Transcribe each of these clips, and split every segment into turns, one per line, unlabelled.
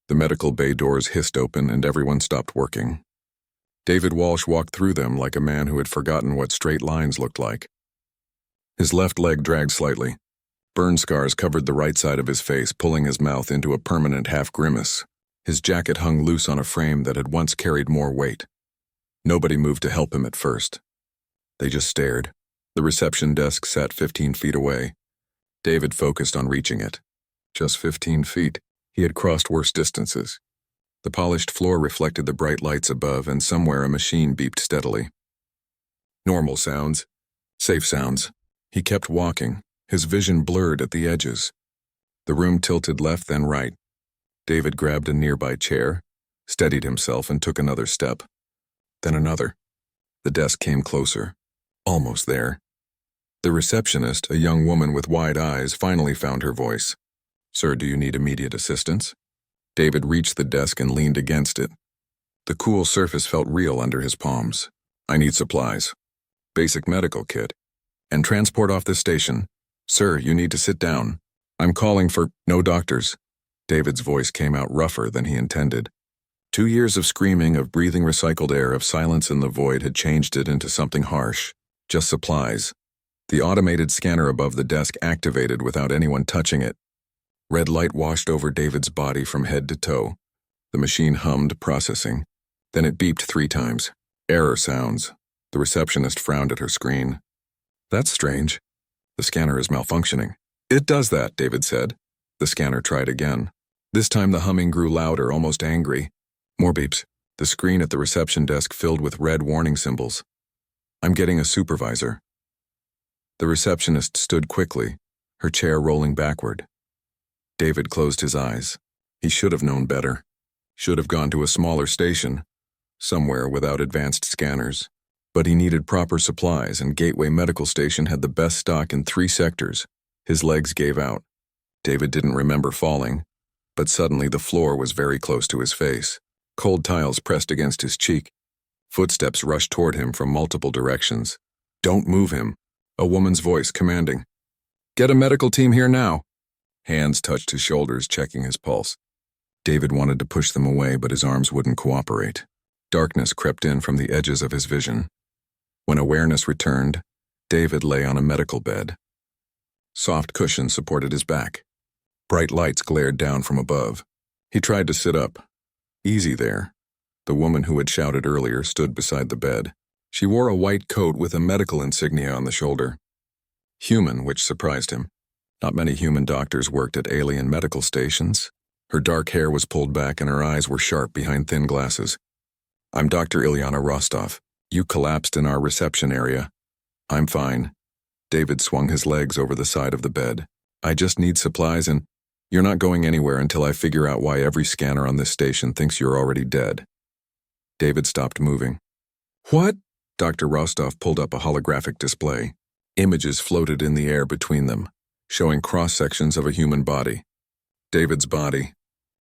The medical bay doors hissed open and everyone stopped working. David Walsh walked through them like a man who had forgotten what straight lines looked like. His left leg dragged slightly. Burn scars covered the right side of his face, pulling his mouth into a permanent half-grimace. His jacket hung loose on a frame that had once carried more weight. Nobody moved to help him at first. They just stared. The reception desk sat 15 feet away. David focused on reaching it. Just 15 feet. He had crossed worse distances. The polished floor reflected the bright lights above, and somewhere a machine beeped steadily. Normal sounds. Safe sounds. He kept walking, his vision blurred at the edges. The room tilted left then right. David grabbed a nearby chair, steadied himself, and took another step. Then another. The desk came closer. Almost there. The receptionist, a young woman with wide eyes, finally found her voice. "Sir, do you need immediate assistance?" David reached the desk and leaned against it. The cool surface felt real under his palms. "I need supplies. Basic medical kit. And transport off this station. Sir, you need to sit down. I'm calling for no doctors." David's voice came out rougher than he intended. 2 years of screaming, of breathing recycled air, of silence in the void had changed it into something harsh. Just supplies. The automated scanner above the desk activated without anyone touching it. Red light washed over David's body from head to toe. The machine hummed, processing. Then it beeped 3 times. Error sounds. The receptionist frowned at her screen. "That's strange. The scanner is malfunctioning." "It does that," David said. The scanner tried again. This time the humming grew louder, almost angry. More beeps. The screen at the reception desk filled with red warning symbols. "I'm getting a supervisor." The receptionist stood quickly, her chair rolling backward. David closed his eyes. He should have known better. Should have gone to a smaller station, somewhere without advanced scanners. But he needed proper supplies, and Gateway Medical Station had the best stock in 3 sectors. His legs gave out. David didn't remember falling, but suddenly the floor was very close to his face. Cold tiles pressed against his cheek. Footsteps rushed toward him from multiple directions. "Don't move him," a woman's voice commanding. "Get a medical team here now." Hands touched his shoulders, checking his pulse. David wanted to push them away, but his arms wouldn't cooperate. Darkness crept in from the edges of his vision. When awareness returned, David lay on a medical bed. Soft cushions supported his back. Bright lights glared down from above. He tried to sit up. Easy there. The woman who had shouted earlier stood beside the bed. She wore a white coat with a medical insignia on the shoulder. Human, which surprised him. Not many human doctors worked at alien medical stations. Her dark hair was pulled back and her eyes were sharp behind thin glasses. "I'm Dr. Ilyana Rostov. You collapsed in our reception area." "I'm fine." David swung his legs over the side of the bed. "I just need supplies and you're not going anywhere until I figure out why every scanner on this station thinks you're already dead." David stopped moving. "What?" Dr. Rostov pulled up a holographic display. Images floated in the air between them, showing cross-sections of a human body. David's body.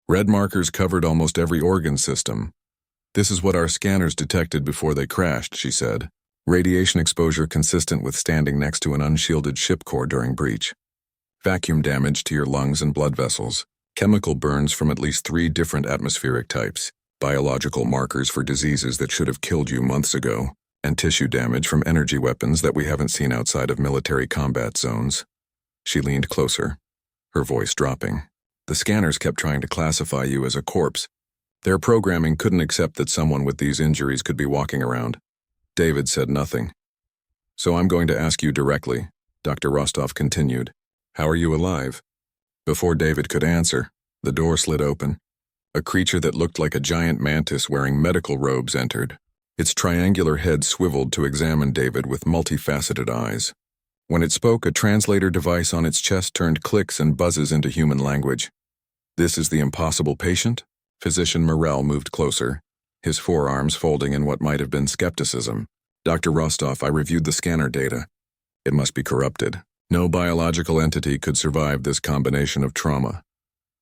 Red markers covered almost every organ system. "This is what our scanners detected before they crashed," she said. "Radiation exposure consistent with standing next to an unshielded ship core during breach. Vacuum damage to your lungs and blood vessels. Chemical burns from at least 3 different atmospheric types. Biological markers for diseases that should have killed you months ago. And tissue damage from energy weapons that we haven't seen outside of military combat zones." She leaned closer, her voice dropping. "The scanners kept trying to classify you as a corpse. Their programming couldn't accept that someone with these injuries could be walking around." David said nothing. "So I'm going to ask you directly," Dr. Rostov continued. "How are you alive?" Before David could answer, the door slid open. A creature that looked like a giant mantis wearing medical robes entered. Its triangular head swiveled to examine David with multifaceted eyes. When it spoke, a translator device on its chest turned clicks and buzzes into human language. "This is the impossible patient?" Physician Morell moved closer, his forearms folding in what might have been skepticism. "Dr. Rostov, I reviewed the scanner data. It must be corrupted. No biological entity could survive this combination of trauma."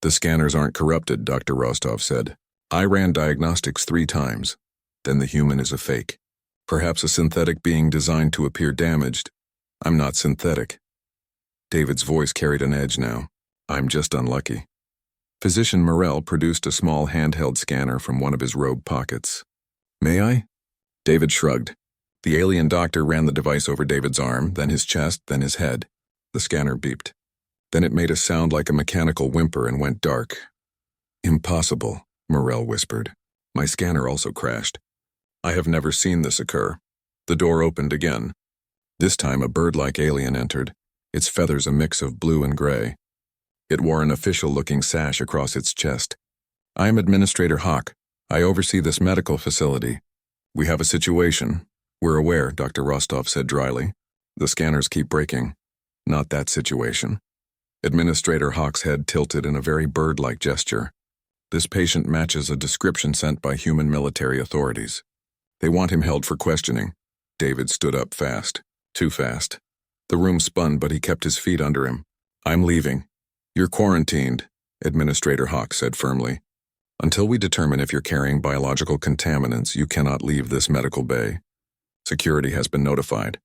"The scanners aren't corrupted," Dr. Rostov said. "I ran diagnostics 3 times. Then the human is a fake. Perhaps a synthetic being designed to appear damaged. I'm not synthetic." David's voice carried an edge now. "I'm just unlucky." Physician Morrell produced a small handheld scanner from one of his robe pockets. May I? David shrugged. The alien doctor ran the device over David's arm, then his chest, then his head. The scanner beeped. Then it made a sound like a mechanical whimper and went dark. Impossible, Morrell whispered. My scanner also crashed. I have never seen this occur. The door opened again. This time a bird-like alien entered, its feathers a mix of blue and gray. It wore an official-looking sash across its chest. I am Administrator Hawk. I oversee this medical facility. We have a situation. We're aware, Dr. Rostov said dryly. The scanners keep breaking. Not that situation. Administrator Hawk's head tilted in a very bird-like gesture. This patient matches a description sent by human military authorities. They want him held for questioning. David stood up fast. Too fast. The room spun, but he kept his feet under him. I'm leaving. You're quarantined, Administrator Hawk said firmly. Until we determine if you're carrying biological contaminants, you cannot leave this medical bay. Security has been notified.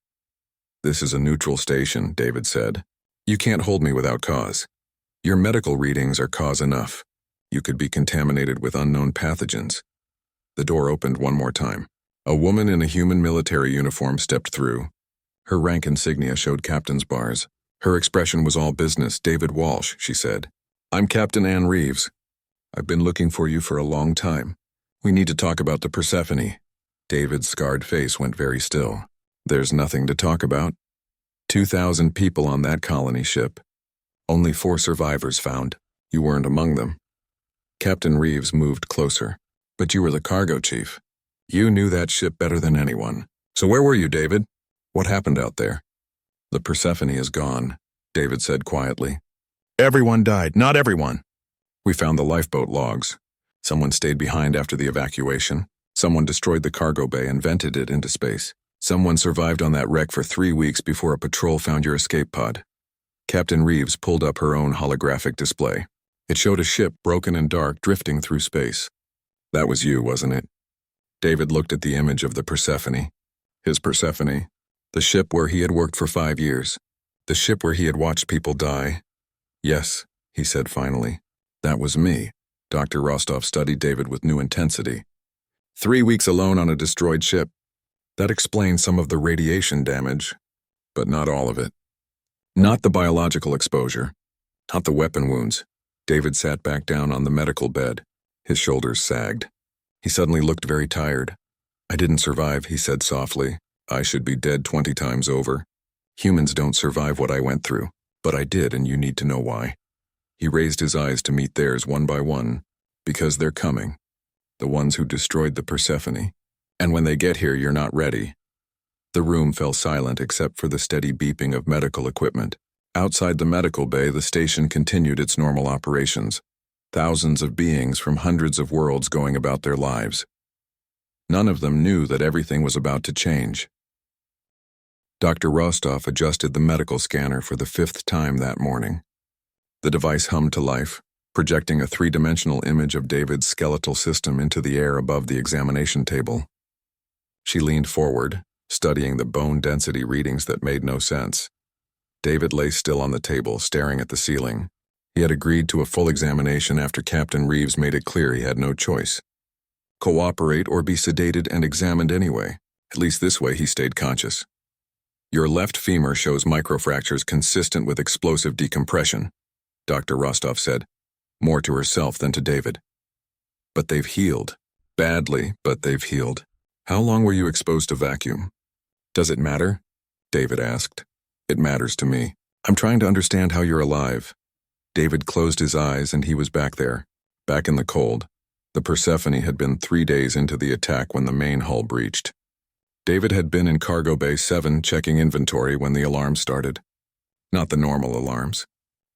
This is a neutral station, David said. You can't hold me without cause. Your medical readings are cause enough. You could be contaminated with unknown pathogens. The door opened one more time. A woman in a human military uniform stepped through. Her rank insignia showed captain's bars. Her expression was all business. David Walsh, she said. I'm Captain Ann Reeves. I've been looking for you for a long time. We need to talk about the Persephone. David's scarred face went very still. There's nothing to talk about. 2,000 people on that colony ship. Only 4 survivors found. You weren't among them. Captain Reeves moved closer. But you were the cargo chief. You knew that ship better than anyone. So where were you, David? What happened out there? The Persephone is gone, David said quietly. Everyone died, not everyone. We found the lifeboat logs. Someone stayed behind after the evacuation. Someone destroyed the cargo bay and vented it into space. Someone survived on that wreck for 3 weeks before a patrol found your escape pod. Captain Reeves pulled up her own holographic display. It showed a ship, broken and dark, drifting through space. That was you, wasn't it? David looked at the image of the Persephone. His Persephone. The ship where he had worked for 5 years. The ship where he had watched people die. Yes, he said finally. That was me. Dr. Rostov studied David with new intensity. 3 weeks alone on a destroyed ship. That explains some of the radiation damage, but not all of it. Not the biological exposure. Not the weapon wounds. David sat back down on the medical bed. His shoulders sagged. He suddenly looked very tired. I didn't survive, he said softly. I should be dead 20 times over. Humans don't survive what I went through, but I did, and you need to know why. He raised his eyes to meet theirs one by one. Because they're coming. The ones who destroyed the Persephone. And when they get here, you're not ready. The room fell silent except for the steady beeping of medical equipment. Outside the medical bay, the station continued its normal operations. Thousands of beings from hundreds of worlds going about their lives. None of them knew that everything was about to change. Dr. Rostov adjusted the medical scanner for the 5th time that morning. The device hummed to life, projecting a 3-dimensional image of David's skeletal system into the air above the examination table. She leaned forward, studying the bone density readings that made no sense. David lay still on the table, staring at the ceiling. He had agreed to a full examination after Captain Reeves made it clear he had no choice. Cooperate or be sedated and examined anyway. At least this way he stayed conscious. Your left femur shows microfractures consistent with explosive decompression, Dr. Rostov said, more to herself than to David. But they've healed. Badly, but they've healed. How long were you exposed to vacuum? Does it matter? David asked. It matters to me. I'm trying to understand how you're alive. David closed his eyes and he was back there, back in the cold. The Persephone had been 3 days into the attack when the main hull breached. David had been in Cargo Bay 7 checking inventory when the alarm started. Not the normal alarms.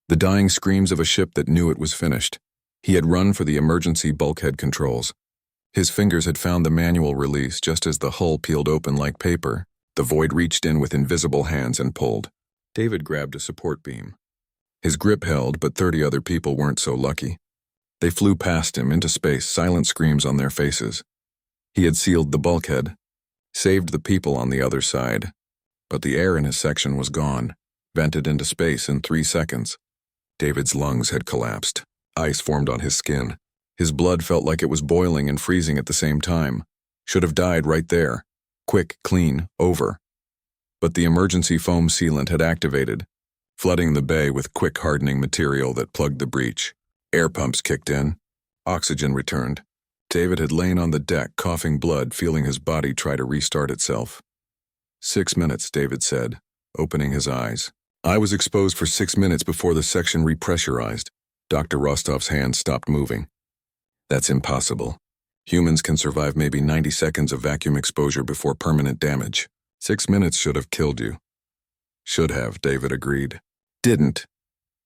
The dying screams of a ship that knew it was finished. He had run for the emergency bulkhead controls. His fingers had found the manual release just as the hull peeled open like paper. The void reached in with invisible hands and pulled. David grabbed a support beam. His grip held, but 30 other people weren't so lucky. They flew past him into space, silent screams on their faces. He had sealed the bulkhead, saved the people on the other side, but the air in his section was gone, vented into space in 3 seconds. David's lungs had collapsed. Ice formed on his skin. His blood felt like it was boiling and freezing at the same time. Should have died right there. Quick, clean, over. But the emergency foam sealant had activated, flooding the bay with quick hardening material that plugged the breach. Air pumps kicked in. Oxygen returned. David had lain on the deck, coughing blood, feeling his body try to restart itself. 6 minutes, David said, opening his eyes. I was exposed for 6 minutes before the section repressurized. Dr. Rostov's hand stopped moving. That's impossible. Humans can survive maybe 90 seconds of vacuum exposure before permanent damage. 6 minutes should have killed you. Should have, David agreed. Didn't.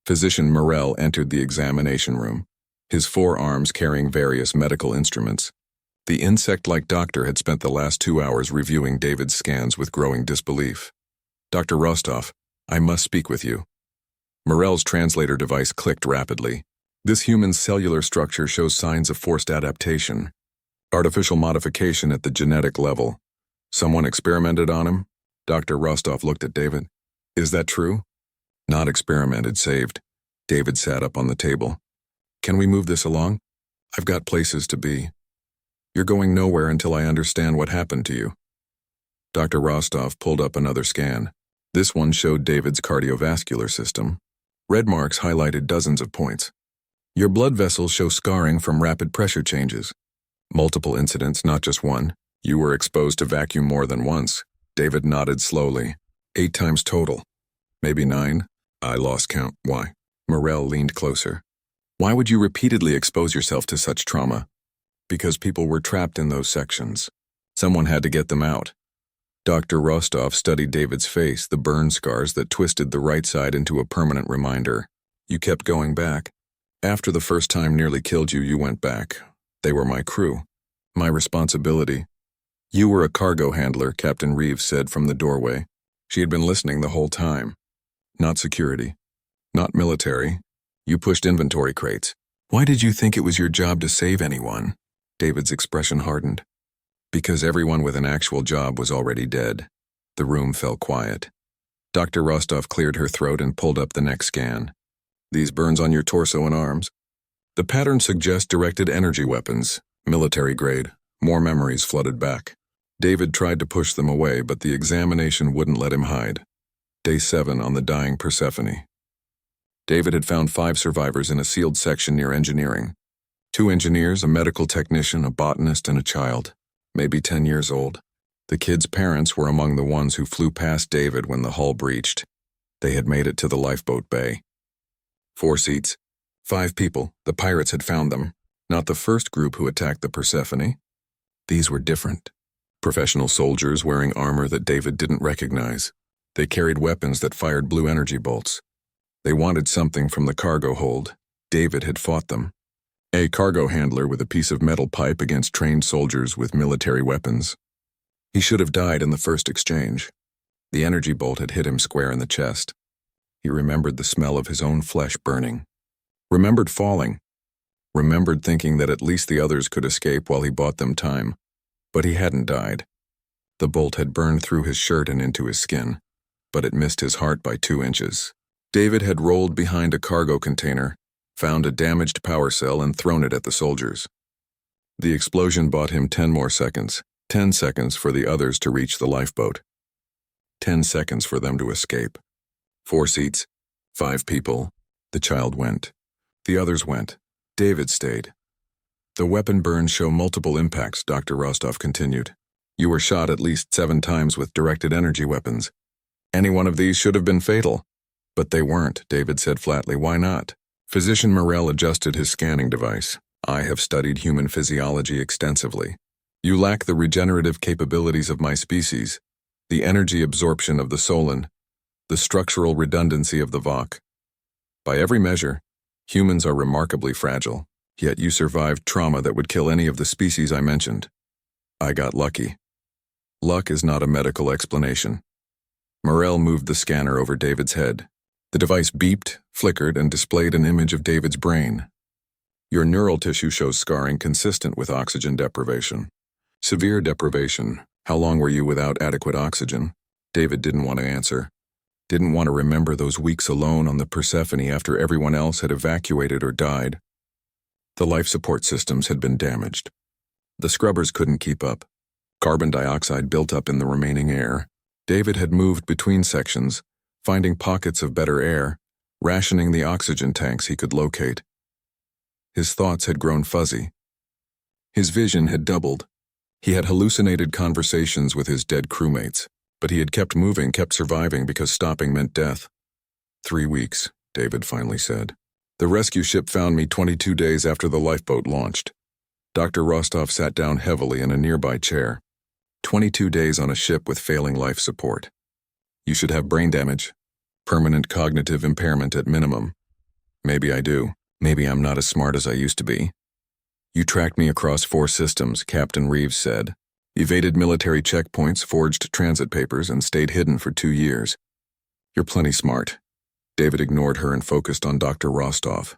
Physician Morell entered the examination room, his forearms carrying various medical instruments. The insect-like doctor had spent the last 2 hours reviewing David's scans with growing disbelief. Dr. Rostov, I must speak with you. Morell's translator device clicked rapidly. This human's cellular structure shows signs of forced adaptation. Artificial modification at the genetic level. Someone experimented on him? Dr. Rostov looked at David. Is that true? Not experimented, saved. David sat up on the table. Can we move this along? I've got places to be. You're going nowhere until I understand what happened to you. Dr. Rostov pulled up another scan. This one showed David's cardiovascular system. Red marks highlighted dozens of points. Your blood vessels show scarring from rapid pressure changes. Multiple incidents, not just one. You were exposed to vacuum more than once. David nodded slowly. 8 times total. Maybe 9. I lost count. Why? Morell leaned closer. Why would you repeatedly expose yourself to such trauma? Because people were trapped in those sections. Someone had to get them out. Dr. Rostov studied David's face, the burn scars that twisted the right side into a permanent reminder. You kept going back. After the first time nearly killed you, you went back. They were my crew. My responsibility. You were a cargo handler, Captain Reeves said from the doorway. She had been listening the whole time. Not security. Not military. You pushed inventory crates. Why did you think it was your job to save anyone? David's expression hardened. Because everyone with an actual job was already dead. The room fell quiet. Dr. Rostov cleared her throat and pulled up the next scan. These burns on your torso and arms. The pattern suggests directed energy weapons, military grade. More memories flooded back. David tried to push them away, but the examination wouldn't let him hide. Day 7 on the dying Persephone. David had found 5 survivors in a sealed section near engineering. 2 engineers, a medical technician, a botanist, and a child, maybe 10 years old. The kids' parents were among the ones who flew past David when the hull breached. They had made it to the lifeboat bay. 4 seats. 5 people. The pirates had found them. Not the first group who attacked the Persephone. These were different. Professional soldiers wearing armor that David didn't recognize. They carried weapons that fired blue energy bolts. They wanted something from the cargo hold. David had fought them. A cargo handler with a piece of metal pipe against trained soldiers with military weapons. He should have died in the first exchange. The energy bolt had hit him square in the chest. He remembered the smell of his own flesh burning. Remembered falling. Remembered thinking that at least the others could escape while he bought them time. But he hadn't died. The bolt had burned through his shirt and into his skin, but it missed his heart by 2 inches. David had rolled behind a cargo container, found a damaged power cell, and thrown it at the soldiers. The explosion bought him 10 more seconds. 10 seconds for the others to reach the lifeboat. 10 seconds for them to escape. 4 seats, 5 people. The child went. The others went. David stayed. The weapon burns show multiple impacts, Dr. Rostov continued. You were shot at least 7 times with directed energy weapons. Any one of these should have been fatal. But they weren't, David said flatly. Why not? Physician Morell adjusted his scanning device. I have studied human physiology extensively. You lack the regenerative capabilities of my species, the energy absorption of the Solon, the structural redundancy of the Vok. By every measure, humans are remarkably fragile, yet you survived trauma that would kill any of the species I mentioned. I got lucky. Luck is not a medical explanation. Morell moved the scanner over David's head. The device beeped, flickered, and displayed an image of David's brain. Your neural tissue shows scarring consistent with oxygen deprivation. Severe deprivation. How long were you without adequate oxygen? David didn't want to answer. Didn't want to remember those weeks alone on the Persephone after everyone else had evacuated or died. The life support systems had been damaged. The scrubbers couldn't keep up. Carbon dioxide built up in the remaining air. David had moved between sections, finding pockets of better air, rationing the oxygen tanks he could locate. His thoughts had grown fuzzy. His vision had doubled. He had hallucinated conversations with his dead crewmates, but he had kept moving, kept surviving because stopping meant death. 3 weeks, David finally said. The rescue ship found me 22 days after the lifeboat launched. Dr. Rostov sat down heavily in a nearby chair. 22 days on a ship with failing life support. You should have brain damage. Permanent cognitive impairment at minimum. Maybe I do. Maybe I'm not as smart as I used to be. You tracked me across 4 systems, Captain Reeves said. Evaded military checkpoints, forged transit papers, and stayed hidden for 2 years. You're plenty smart. David ignored her and focused on Dr. Rostov.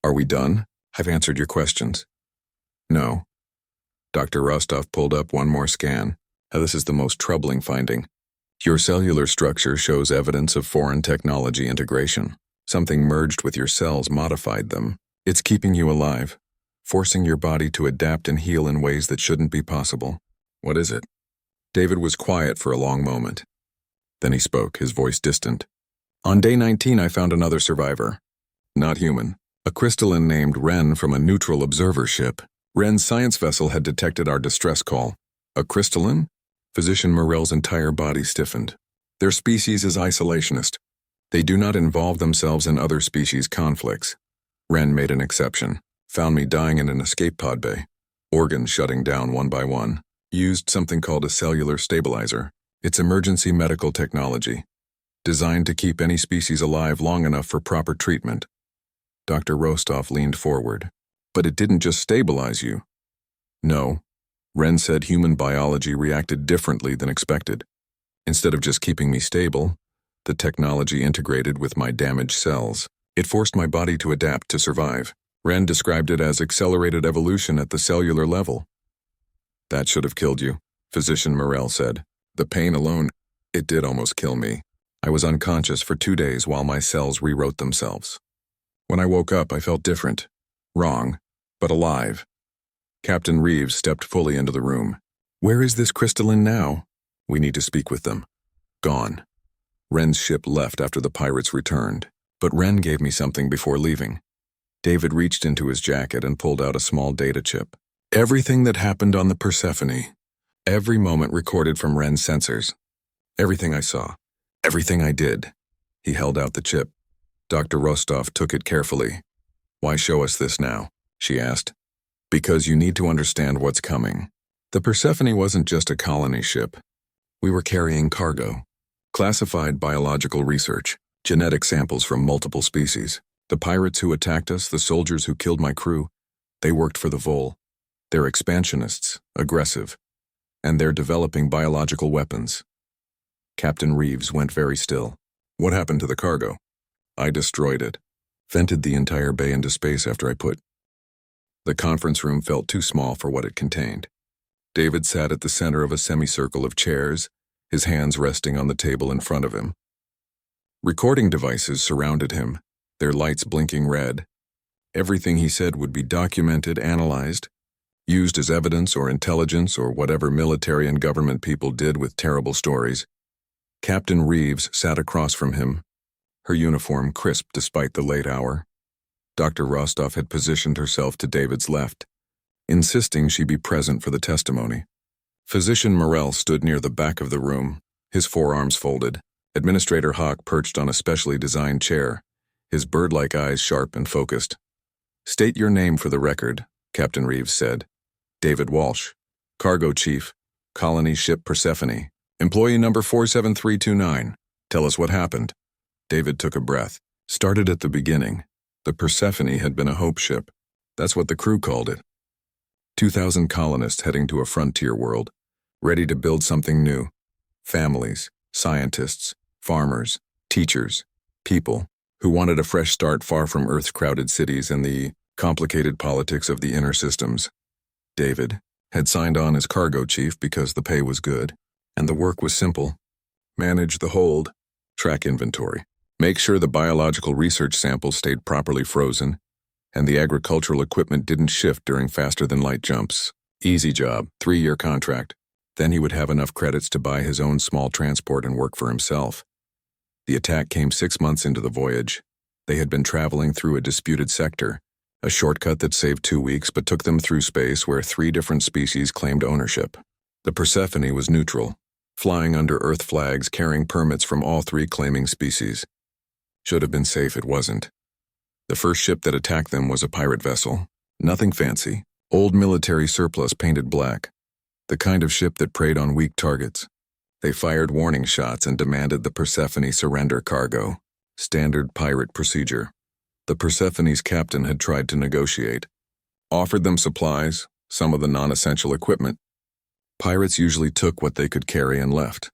Are we done? I've answered your questions. No. Dr. Rostov pulled up one more scan. This is the most troubling finding. Your cellular structure shows evidence of foreign technology integration. Something merged with your cells modified them. It's keeping you alive, forcing your body to adapt and heal in ways that shouldn't be possible. What is it? David was quiet for a long moment. Then he spoke, his voice distant. On day 19, I found another survivor. Not human. A crystalline named Wren from a neutral observer ship. Wren's science vessel had detected our distress call. A crystalline? Physician Morell's entire body stiffened. Their species is isolationist. They do not involve themselves in other species' conflicts. Wren made an exception. Found me dying in an escape pod bay. Organs shutting down one by one. Used something called a cellular stabilizer. It's emergency medical technology. Designed to keep any species alive long enough for proper treatment. Dr. Rostov leaned forward. But it didn't just stabilize you. No. Wren said human biology reacted differently than expected. Instead of just keeping me stable, the technology integrated with my damaged cells. It forced my body to adapt to survive. Wren described it as accelerated evolution at the cellular level. That should have killed you, Physician Morell said. The pain alone, it did almost kill me. I was unconscious for 2 days while my cells rewrote themselves. When I woke up, I felt different. Wrong, but alive. Captain Reeves stepped fully into the room. Where is this crystalline now? We need to speak with them. Gone. Wren's ship left after the pirates returned, but Wren gave me something before leaving. David reached into his jacket and pulled out a small data chip. Everything that happened on the Persephone. Every moment recorded from Wren's sensors. Everything I saw. Everything I did. He held out the chip. Dr. Rostov took it carefully. Why show us this now? She asked. Because you need to understand what's coming. The Persephone wasn't just a colony ship. We were carrying cargo. Classified biological research. Genetic samples from multiple species. The pirates who attacked us, the soldiers who killed my crew, they worked for the Vol. They're expansionists, aggressive, and they're developing biological weapons. Captain Reeves went very still. What happened to the cargo? I destroyed it. Vented the entire bay into space after I put. The conference room felt too small for what it contained. David sat at the center of a semicircle of chairs, his hands resting on the table in front of him. Recording devices surrounded him, their lights blinking red. Everything he said would be documented, analyzed, used as evidence or intelligence or whatever military and government people did with terrible stories. Captain Reeves sat across from him, her uniform crisp despite the late hour. Dr. Rostov had positioned herself to David's left, insisting she be present for the testimony. Physician Morell stood near the back of the room, his forearms folded. Administrator Hawk perched on a specially designed chair, his bird-like eyes sharp and focused. State your name for the record, Captain Reeves said. David Walsh, Cargo Chief, Colony Ship Persephone, Employee number 47329. Tell us what happened. David took a breath. Started at the beginning. The Persephone had been a hope ship. That's what the crew called it. 2,000 colonists heading to a frontier world, ready to build something new. Families, scientists, farmers, teachers, people who wanted a fresh start far from Earth's crowded cities and the complicated politics of the inner systems. David had signed on as cargo chief because the pay was good, and the work was simple. Manage the hold, track inventory, make sure the biological research samples stayed properly frozen, and the agricultural equipment didn't shift during faster-than-light jumps. Easy job, 3-year contract. Then he would have enough credits to buy his own small transport and work for himself. The attack came 6 months into the voyage. They had been traveling through a disputed sector, a shortcut that saved 2 weeks but took them through space where 3 different species claimed ownership. The Persephone was neutral, flying under Earth flags carrying permits from all 3 claiming species. Should have been safe, it wasn't. The first ship that attacked them was a pirate vessel. Nothing fancy, old military surplus painted black. The kind of ship that preyed on weak targets. They fired warning shots and demanded the Persephone surrender cargo. Standard pirate procedure. The Persephone's captain had tried to negotiate. Offered them supplies, some of the non-essential equipment. Pirates usually took what they could carry and left.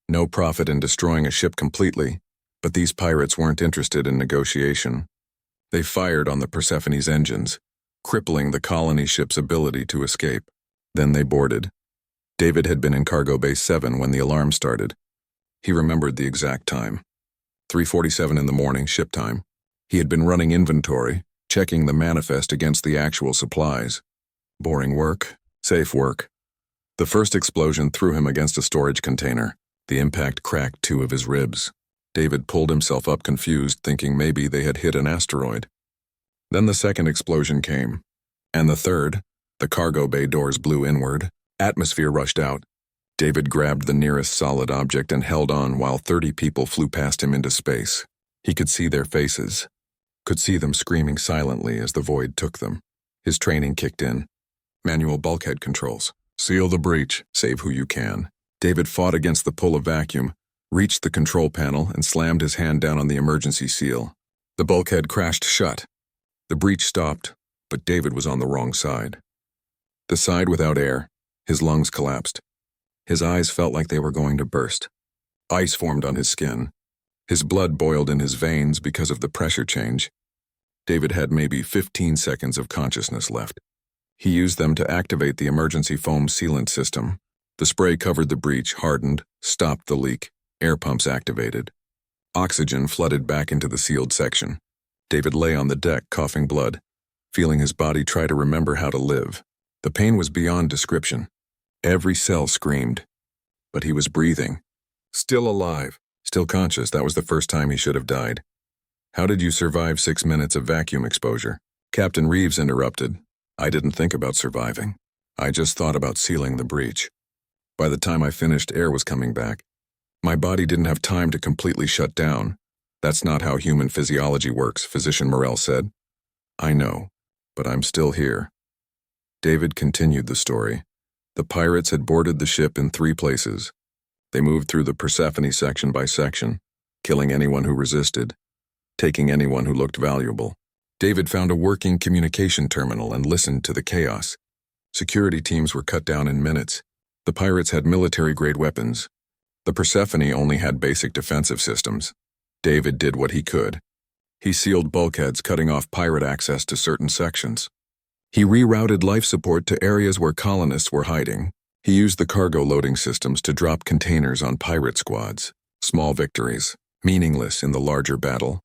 No profit in destroying a ship completely, but these pirates weren't interested in negotiation. They fired on the Persephone's engines, crippling the colony ship's ability to escape. Then they boarded. David had been in Cargo Bay 7 when the alarm started. He remembered the exact time. 3:47 in the morning, ship time. He had been running inventory, checking the manifest against the actual supplies. Boring work, safe work. The first explosion threw him against a storage container. The impact cracked 2 of his ribs. David pulled himself up confused, thinking maybe they had hit an asteroid. Then the second explosion came. And the third. The cargo bay doors blew inward. Atmosphere rushed out. David grabbed the nearest solid object and held on while 30 people flew past him into space. He could see their faces. Could see them screaming silently as the void took them. His training kicked in. Manual bulkhead controls. Seal the breach. Save who you can. David fought against the pull of vacuum, reached the control panel, and slammed his hand down on the emergency seal. The bulkhead crashed shut. The breach stopped, but David was on the wrong side. The side without air. His lungs collapsed. His eyes felt like they were going to burst. Ice formed on his skin. His blood boiled in his veins because of the pressure change. David had maybe 15 seconds of consciousness left. He used them to activate the emergency foam sealant system. The spray covered the breach, hardened, stopped the leak. Air pumps activated. Oxygen flooded back into the sealed section. David lay on the deck, coughing blood, feeling his body try to remember how to live. The pain was beyond description. Every cell screamed. But he was breathing. Still alive. Still conscious. That was the first time he should have died. How did you survive 6 minutes of vacuum exposure? Captain Reeves interrupted. I didn't think about surviving. I just thought about sealing the breach. By the time I finished, air was coming back. My body didn't have time to completely shut down. That's not how human physiology works, Physician Morell said. I know, but I'm still here. David continued the story. The pirates had boarded the ship in 3 places. They moved through the Persephone section by section, killing anyone who resisted, taking anyone who looked valuable. David found a working communication terminal and listened to the chaos. Security teams were cut down in minutes. The pirates had military-grade weapons. The Persephone only had basic defensive systems. David did what he could. He sealed bulkheads, cutting off pirate access to certain sections. He rerouted life support to areas where colonists were hiding. He used the cargo loading systems to drop containers on pirate squads. Small victories, meaningless in the larger battle.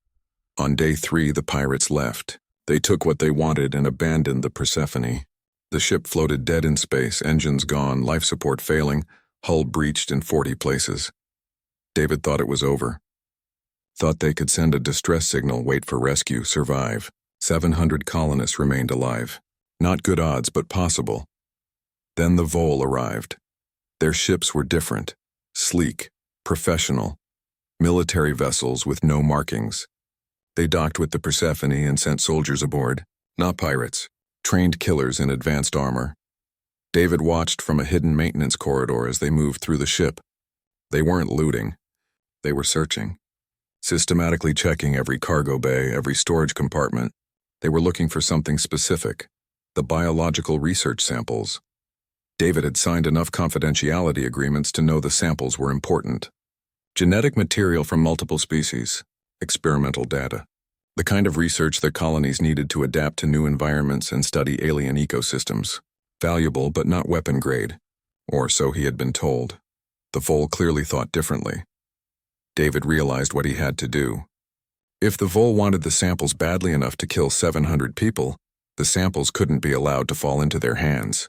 On day 3, the pirates left. They took what they wanted and abandoned the Persephone. The ship floated dead in space, engines gone, life support failing, hull breached in 40 places. David thought it was over. Thought they could send a distress signal, wait for rescue, survive. 700 colonists remained alive. Not good odds, but possible. Then the Vole arrived. Their ships were different, sleek, professional, military vessels with no markings. They docked with the Persephone and sent soldiers aboard, not pirates, trained killers in advanced armor. David watched from a hidden maintenance corridor as they moved through the ship. They weren't looting. They were searching, systematically checking every cargo bay, every storage compartment. They were looking for something specific, the biological research samples. David had signed enough confidentiality agreements to know the samples were important. Genetic material from multiple species, experimental data, the kind of research that colonies needed to adapt to new environments and study alien ecosystems. Valuable but not weapon grade, or so he had been told. The Vole clearly thought differently. David realized what he had to do. If the Vole wanted the samples badly enough to kill 700 people, the samples couldn't be allowed to fall into their hands.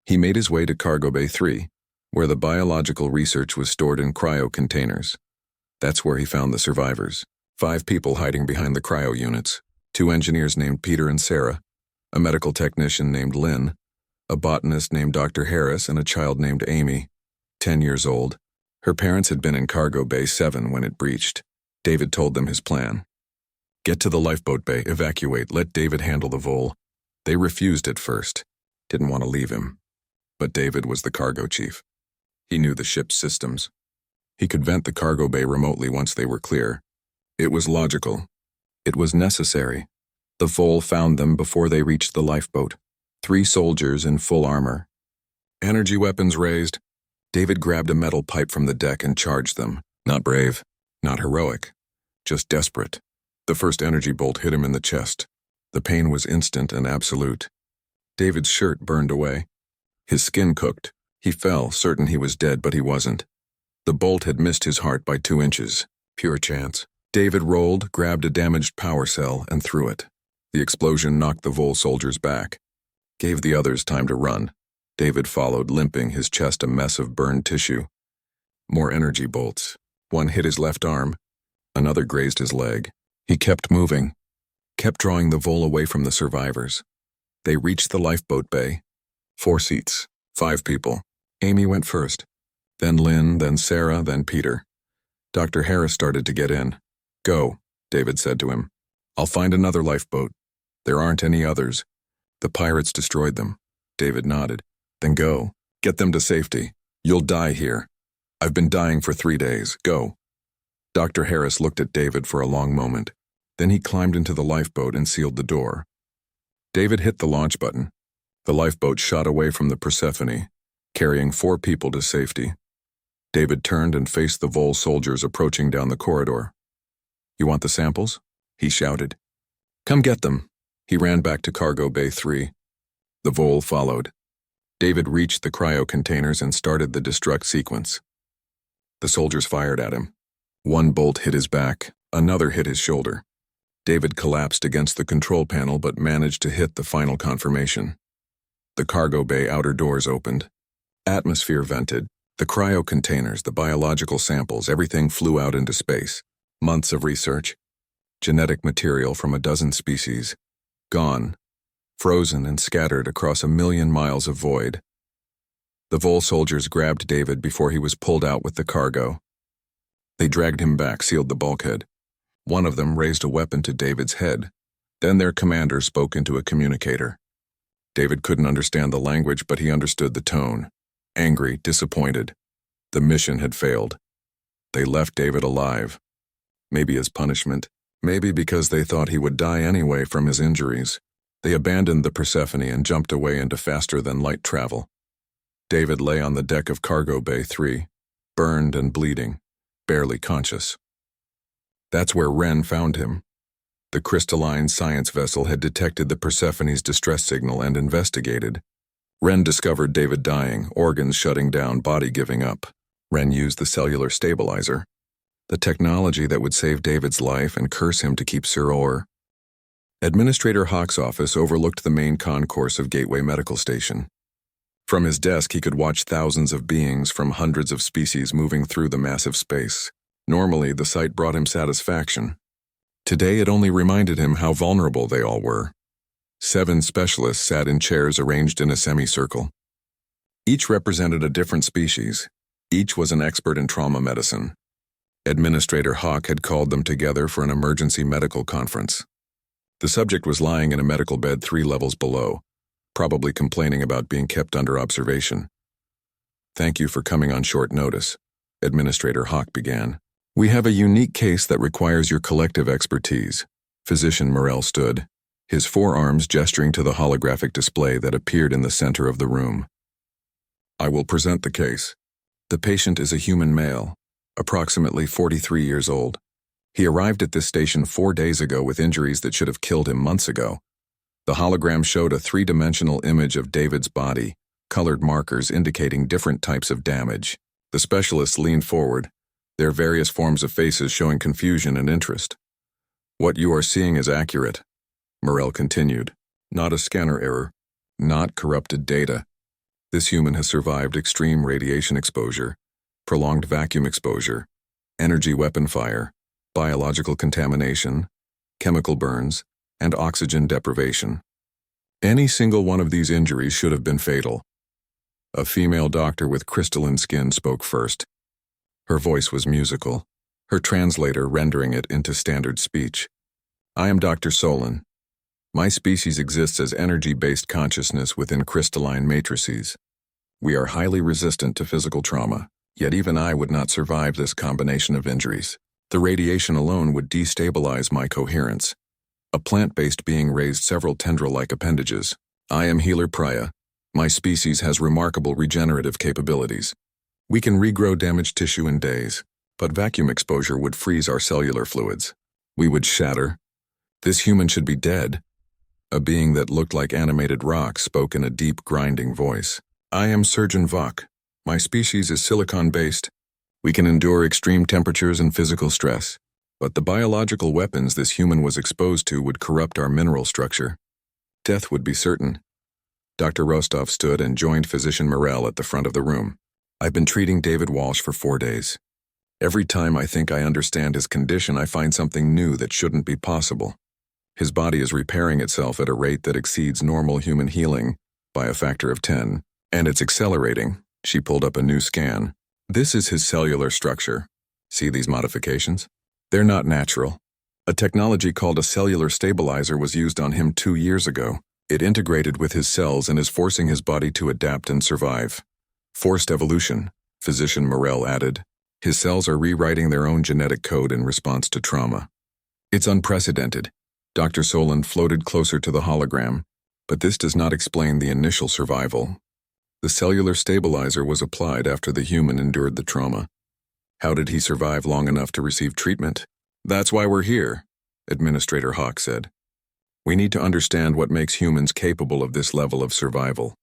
He made his way to Cargo Bay 3, where the biological research was stored in cryo containers. That's where he found the survivors. 5 people hiding behind the cryo units, 2 engineers named Peter and Sarah, a medical technician named Lynn, a botanist named Dr. Harris, and a child named Amy, 10 years old. Her parents had been in Cargo Bay 7 when it breached. David told them his plan. Get to the lifeboat bay, evacuate, let David handle the Vole. They refused at first, didn't want to leave him. But David was the cargo chief. He knew the ship's systems. He could vent the cargo bay remotely once they were clear. It was logical. It was necessary. The Vole found them before they reached the lifeboat. 3 soldiers in full armor. Energy weapons raised. David grabbed a metal pipe from the deck and charged them. Not brave, not heroic, just desperate. The first energy bolt hit him in the chest. The pain was instant and absolute. David's shirt burned away. His skin cooked. He fell, certain he was dead, but he wasn't. The bolt had missed his heart by 2 inches. Pure chance. David rolled, grabbed a damaged power cell, and threw it. The explosion knocked the Vole soldiers back. Gave the others time to run. David followed, limping, his chest a mess of burned tissue. More energy bolts. One hit his left arm. Another grazed his leg. He kept moving, kept drawing the Vole away from the survivors. They reached the lifeboat bay. 4 seats, 5 people. Amy went first, then Lynn, then Sarah, then Peter. Dr. Harris started to get in. Go, David said to him. I'll find another lifeboat. There aren't any others. The pirates destroyed them. David nodded. Then go. Get them to safety. You'll die here. I've been dying for 3 days. Go. Dr. Harris looked at David for a long moment. Then he climbed into the lifeboat and sealed the door. David hit the launch button. The lifeboat shot away from the Persephone, carrying 4 people to safety. David turned and faced the Vole soldiers approaching down the corridor. You want the samples? He shouted. Come get them. He ran back to Cargo Bay 3. The Vole followed. David reached the cryo containers and started the destruct sequence. The soldiers fired at him. 1 bolt hit his back, another hit his shoulder. David collapsed against the control panel but managed to hit the final confirmation. The cargo bay outer doors opened. Atmosphere vented. The cryo containers, the biological samples, everything flew out into space. Months of research. Genetic material from a dozen species. Gone. Frozen and scattered across 1,000,000 miles of void. The Vole soldiers grabbed David before he was pulled out with the cargo. They dragged him back, sealed the bulkhead. One of them raised a weapon to David's head. Then their commander spoke into a communicator. David couldn't understand the language, but he understood the tone. Angry, disappointed. The mission had failed. They left David alive. Maybe as punishment, maybe because they thought he would die anyway from his injuries. They abandoned the Persephone and jumped away into faster-than-light travel. David lay on the deck of Cargo Bay 3, burned and bleeding, barely conscious. That's where Wren found him. The crystalline science vessel had detected the Persephone's distress signal and investigated. Wren discovered David dying, organs shutting down, body giving up. Wren used the cellular stabilizer, the technology that would save David's life and curse him to keep Sir Orr. Administrator Hawk's office overlooked the main concourse of Gateway Medical Station. From his desk, he could watch thousands of beings from hundreds of species moving through the massive space. Normally, the sight brought him satisfaction. Today, it only reminded him how vulnerable they all were. 7 specialists sat in chairs arranged in a semicircle. Each represented a different species. Each was an expert in trauma medicine. Administrator Hawk had called them together for an emergency medical conference. The subject was lying in a medical bed 3 levels below, probably complaining about being kept under observation. Thank you for coming on short notice, Administrator Hawk began. We have a unique case that requires your collective expertise. Physician Morell stood, his forearms gesturing to the holographic display that appeared in the center of the room. I will present the case. The patient is a human male, approximately 43 years old. He arrived at this station 4 days ago with injuries that should have killed him months ago. The hologram showed a 3-dimensional image of David's body, colored markers indicating different types of damage. The specialists leaned forward, their various forms of faces showing confusion and interest. What you are seeing is accurate, Morell continued. Not a scanner error, not corrupted data. This human has survived extreme radiation exposure, prolonged vacuum exposure, energy weapon fire, biological contamination, chemical burns, and oxygen deprivation. Any single one of these injuries should have been fatal. A female doctor with crystalline skin spoke first. Her voice was musical, her translator rendering it into standard speech. I am Dr. Solon. My species exists as energy-based consciousness within crystalline matrices. We are highly resistant to physical trauma, yet even I would not survive this combination of injuries. The radiation alone would destabilize my coherence. A plant-based being raised several tendril-like appendages. I am Healer Priya. My species has remarkable regenerative capabilities. We can regrow damaged tissue in days, but vacuum exposure would freeze our cellular fluids. We would shatter. This human should be dead. A being that looked like animated rock spoke in a deep, grinding voice. I am Surgeon Vok. My species is silicon-based. We can endure extreme temperatures and physical stress, but the biological weapons this human was exposed to would corrupt our mineral structure. Death would be certain. Dr. Rostov stood and joined Physician Morell at the front of the room. I've been treating David Walsh for 4 days. Every time I think I understand his condition, I find something new that shouldn't be possible. His body is repairing itself at a rate that exceeds normal human healing by a factor of 10, and it's accelerating. She pulled up a new scan. This is his cellular structure. See these modifications? They're not natural. A technology called a cellular stabilizer was used on him 2 years ago. It integrated with his cells and is forcing his body to adapt and survive. Forced evolution, Physician Morell added. His cells are rewriting their own genetic code in response to trauma. It's unprecedented. Dr. Solon floated closer to the hologram, but this does not explain the initial survival. The cellular stabilizer was applied after the human endured the trauma. How did he survive long enough to receive treatment? That's why we're here, Administrator Hawk said. We need to understand what makes humans capable of this level of survival.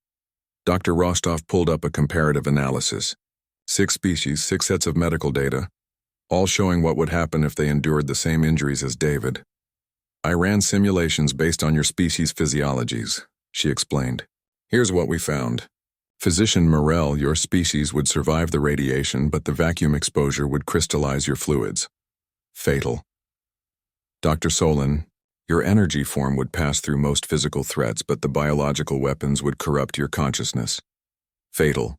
Dr. Rostov pulled up a comparative analysis. 6 species, 6 sets of medical data, all showing what would happen if they endured the same injuries as David. I ran simulations based on your species' physiologies, she explained. Here's what we found. Physician Morell, your species would survive the radiation, but the vacuum exposure would crystallize your fluids. Fatal. Dr. Solon, your energy form would pass through most physical threats, but the biological weapons would corrupt your consciousness. Fatal.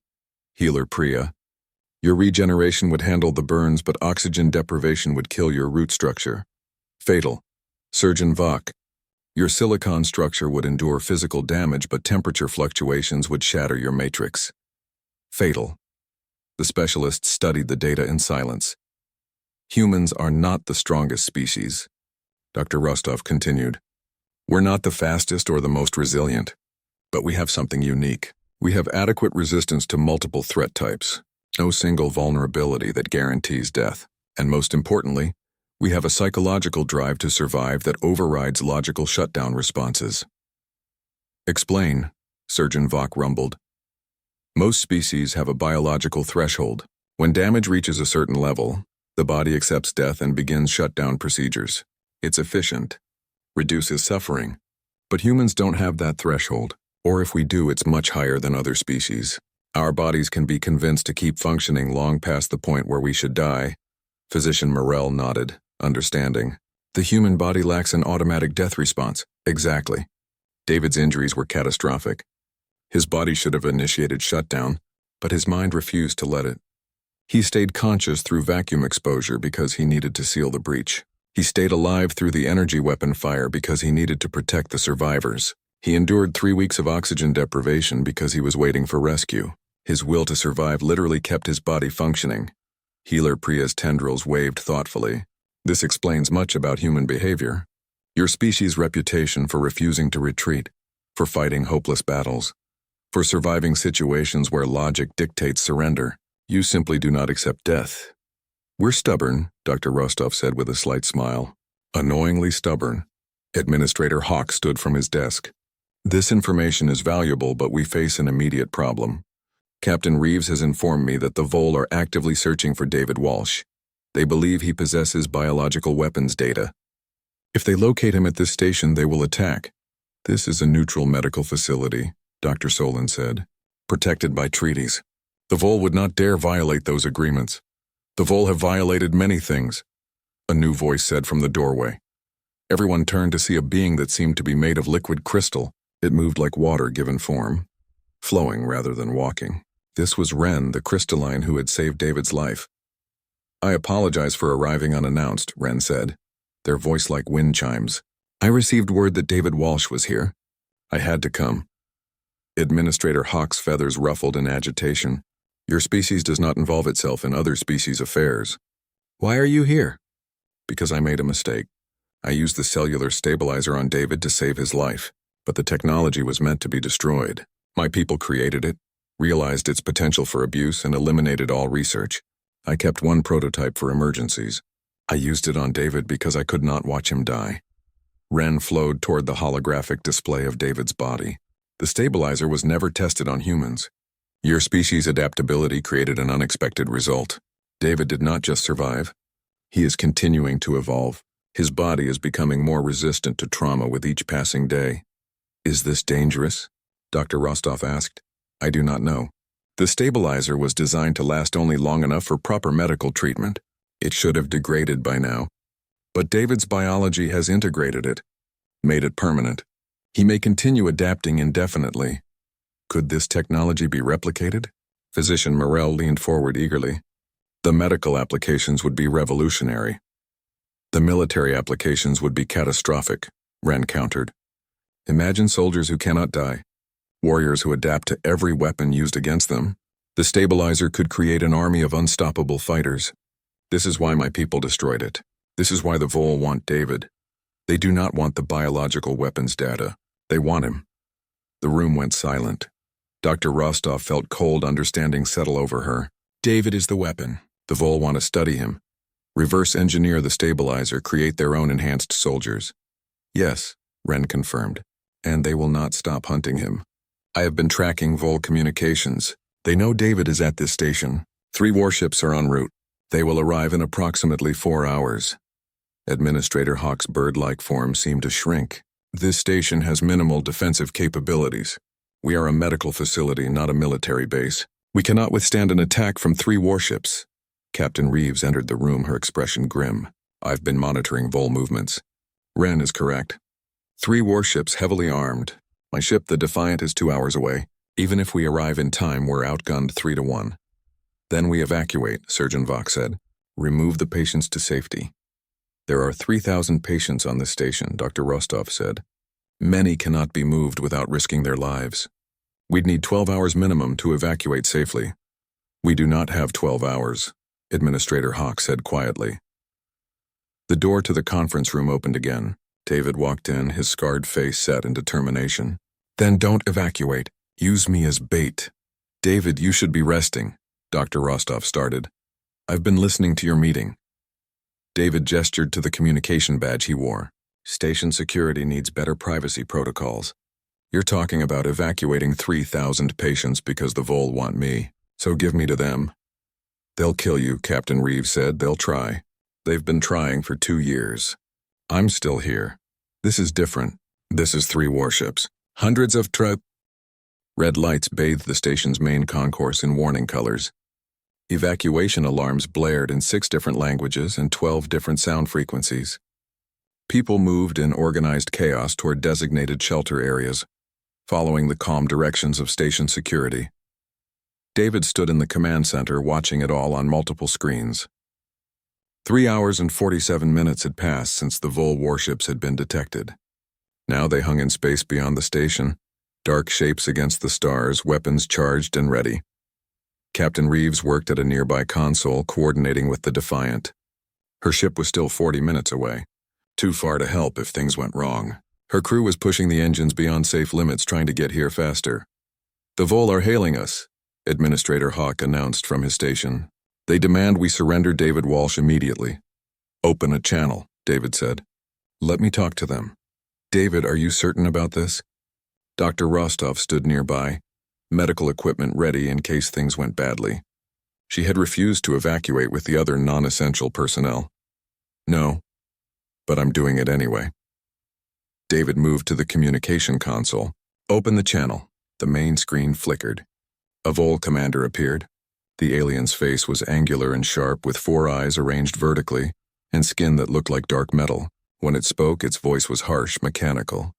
Healer Priya, your regeneration would handle the burns, but oxygen deprivation would kill your root structure. Fatal. Surgeon Vok, your silicon structure would endure physical damage, but temperature fluctuations would shatter your matrix. Fatal. The specialists studied the data in silence. Humans are not the strongest species, Dr. Rostov continued. We're not the fastest or the most resilient, but we have something unique. We have adequate resistance to multiple threat types, no single vulnerability that guarantees death, and most importantly, we have a psychological drive to survive that overrides logical shutdown responses. Explain, Surgeon Vok rumbled. Most species have a biological threshold. When damage reaches a certain level, the body accepts death and begins shutdown procedures. It's efficient, reduces suffering. But humans don't have that threshold, or if we do, it's much higher than other species. Our bodies can be convinced to keep functioning long past the point where we should die. Physician Morell nodded, understanding. The human body lacks an automatic death response. Exactly. David's injuries were catastrophic. His body should have initiated shutdown, but his mind refused to let it. He stayed conscious through vacuum exposure because he needed to seal the breach. He stayed alive through the energy weapon fire because he needed to protect the survivors. He endured 3 weeks of oxygen deprivation because he was waiting for rescue. His will to survive literally kept his body functioning. Healer Priya's tendrils waved thoughtfully. This explains much about human behavior. Your species' reputation for refusing to retreat, for fighting hopeless battles, for surviving situations where logic dictates surrender. You simply do not accept death. We're stubborn, Dr. Rostov said with a slight smile. Annoyingly stubborn. Administrator Hawk stood from his desk. This information is valuable, but we face an immediate problem. Captain Reeves has informed me that the Vol are actively searching for David Walsh. They believe he possesses biological weapons data. If they locate him at this station, they will attack. This is a neutral medical facility, Dr. Solon said, protected by treaties. The Vol would not dare violate those agreements. The Vol have violated many things, a new voice said from the doorway. Everyone turned to see a being that seemed to be made of liquid crystal. It moved like water given form, flowing rather than walking. This was Ren, the crystalline who had saved David's life. I apologize for arriving unannounced, Ren said, their voice like wind chimes. I received word that David Walsh was here. I had to come. Administrator Hawk's feathers ruffled in agitation. Your species does not involve itself in other species' affairs. Why are you here? Because I made a mistake. I used the cellular stabilizer on David to save his life, but the technology was meant to be destroyed. My people created it, realized its potential for abuse, and eliminated all research. I kept one prototype for emergencies. I used it on David because I could not watch him die. Ren flowed toward the holographic display of David's body. The stabilizer was never tested on humans. Your species' adaptability created an unexpected result. David did not just survive. He is continuing to evolve. His body is becoming more resistant to trauma with each passing day. Is this dangerous? Dr. Rostov asked. I do not know. The stabilizer was designed to last only long enough for proper medical treatment. It should have degraded by now. But David's biology has integrated it, made it permanent. He may continue adapting indefinitely. Could this technology be replicated? Physician Morell leaned forward eagerly. The medical applications would be revolutionary. The military applications would be catastrophic, Ren countered. Imagine soldiers who cannot die, warriors who adapt to every weapon used against them. The stabilizer could create an army of unstoppable fighters. This is why my people destroyed it. This is why the Vol want David. They do not want the biological weapons data. They want him. The room went silent. Dr. Rostov felt cold understanding settle over her. David is the weapon. The Vol want to study him. Reverse engineer the stabilizer, create their own enhanced soldiers. Yes, Ren confirmed. And they will not stop hunting him. I have been tracking Vol communications. They know David is at this station. 3 warships are en route. They will arrive in approximately 4 hours. Administrator Hawk's bird-like form seemed to shrink. This station has minimal defensive capabilities. We are a medical facility, not a military base. We cannot withstand an attack from 3 warships. Captain Reeves entered the room, her expression grim. I've been monitoring Vol movements. Ren is correct. 3 warships heavily armed. My ship, the Defiant, is 2 hours away. Even if we arrive in time, we're outgunned 3-1. Then we evacuate, Surgeon Vok said. Remove the patients to safety. There are 3,000 patients on this station, Dr. Rostov said. Many cannot be moved without risking their lives. We'd need 12 hours minimum to evacuate safely. We do not have 12 hours, Administrator Hawk said quietly. The door to the conference room opened again. David walked in, his scarred face set in determination. Then don't evacuate. Use me as bait. David, you should be resting, Dr. Rostov started. I've been listening to your meeting. David gestured to the communication badge he wore. Station security needs better privacy protocols. You're talking about evacuating 3,000 patients because the Vol want me, so give me to them. They'll kill you, Captain Reeves said. They'll try. They've been trying for 2 years. I'm still here. This is different. This is 3 warships. Hundreds of Red lights bathed the station's main concourse in warning colors. Evacuation alarms blared in 6 different languages and 12 different sound frequencies. People moved in organized chaos toward designated shelter areas, following the calm directions of station security. David stood in the command center watching it all on multiple screens. 3 hours and 47 minutes had passed since the Vol warships had been detected. Now they hung in space beyond the station, dark shapes against the stars, weapons charged and ready. Captain Reeves worked at a nearby console, coordinating with the Defiant. Her ship was still 40 minutes away, too far to help if things went wrong. Her crew was pushing the engines beyond safe limits, trying to get here faster. The Vol are hailing us, Administrator Hawk announced from his station. They demand we surrender David Walsh immediately. Open a channel, David said. Let me talk to them. David, are you certain about this? Dr. Rostov stood nearby, medical equipment ready in case things went badly. She had refused to evacuate with the other non-essential personnel. No. but I'm doing it anyway. David moved to the communication console. Open the channel. The main screen flickered. A Vol commander appeared. The alien's face was angular and sharp, with 4 eyes arranged vertically, and skin that looked like dark metal. When it spoke, its voice was harsh, mechanical.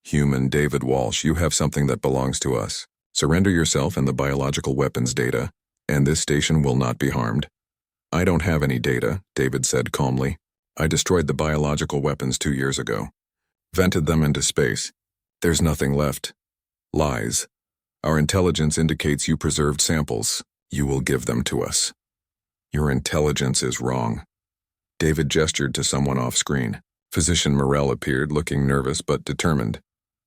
Human David Walsh, you have something that belongs to us. Surrender yourself and the biological weapons data, and this station will not be harmed. I don't have any data, David said calmly. I destroyed the biological weapons 2 years ago. Vented them into space. There's nothing left. Lies. Our intelligence indicates you preserved samples. You will give them to us. Your intelligence is wrong. David gestured to someone off-screen. Physician Morell appeared, looking nervous but determined.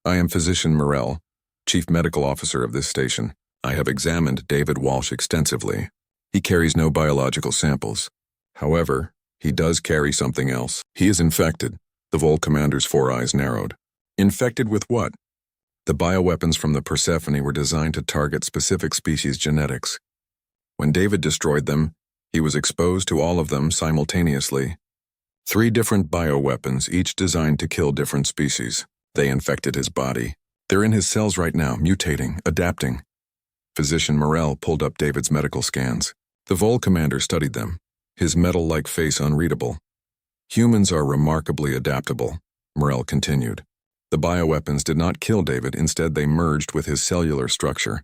I am Physician Morell, Chief Medical Officer of this station. I have examined David Walsh extensively. He carries no biological samples. However, he does carry something else. He is infected. The Vol commander's 4 eyes narrowed. Infected with what? The bioweapons from the Persephone were designed to target specific species genetics. When David destroyed them, he was exposed to all of them simultaneously. 3 different bioweapons, each designed to kill different species. They infected his body. They're in his cells right now, mutating, adapting. Physician Morell pulled up David's medical scans. The Vol commander studied them, his metal-like face unreadable. Humans are remarkably adaptable, Morell continued. The bioweapons did not kill David, instead they merged with his cellular structure.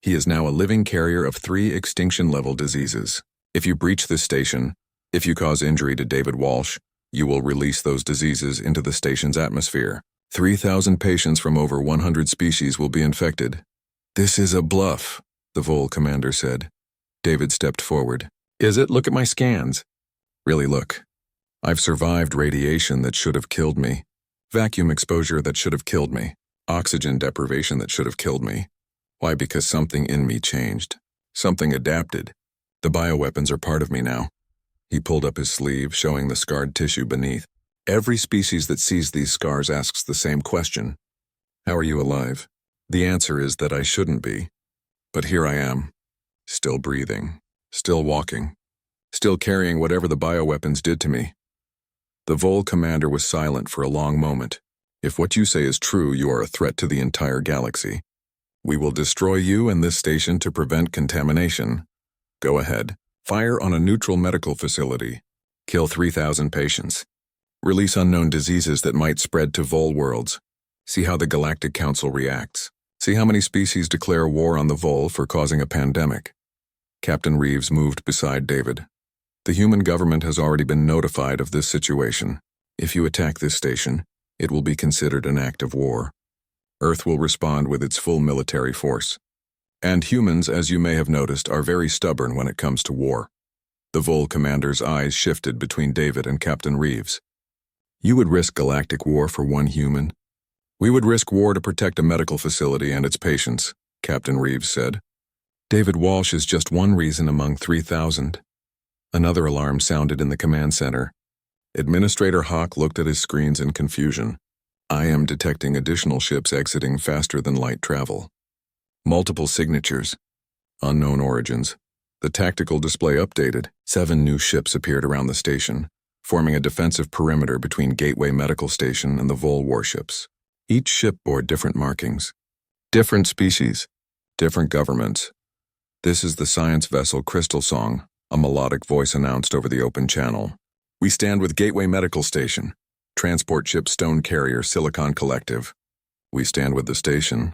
He is now a living carrier of 3 extinction-level diseases. If you breach this station, if you cause injury to David Walsh, you will release those diseases into the station's atmosphere. 3,000 patients from over 100 species will be infected. This is a bluff, the Vol commander said. David stepped forward. Is it? Look at my scans. Really look. I've survived radiation that should have killed me, vacuum exposure that should have killed me, oxygen deprivation that should have killed me. Why? Because something in me changed. Something adapted. The bioweapons are part of me now. He pulled up his sleeve, showing the scarred tissue beneath. Every species that sees these scars asks the same question. How are you alive? The answer is that I shouldn't be. But here I am, still breathing, still walking, still carrying whatever the bioweapons did to me. The Vol commander was silent for a long moment. If what you say is true, you are a threat to the entire galaxy. We will destroy you and this station to prevent contamination. Go ahead. Fire on a neutral medical facility. Kill 3,000 patients. Release unknown diseases that might spread to Vol worlds. See how the Galactic Council reacts. See how many species declare war on the Vol for causing a pandemic. Captain Reeves moved beside David. The human government has already been notified of this situation. If you attack this station, it will be considered an act of war. Earth will respond with its full military force. And humans, as you may have noticed, are very stubborn when it comes to war. The Vol commander's eyes shifted between David and Captain Reeves. You would risk galactic war for one human? We would risk war to protect a medical facility and its patients, Captain Reeves said. David Walsh is just one reason among 3,000. Another alarm sounded in the command center. Administrator Hawk looked at his screens in confusion. I am detecting additional ships exiting faster than light travel. Multiple signatures. Unknown origins. The tactical display updated. 7 new ships appeared around the station, forming a defensive perimeter between Gateway Medical Station and the Vol warships. Each ship bore different markings. Different species. Different governments. This is the science vessel Crystal Song, a melodic voice announced over the open channel. We stand with Gateway Medical Station. Transport ship Stone Carrier Silicon Collective. We stand with the station.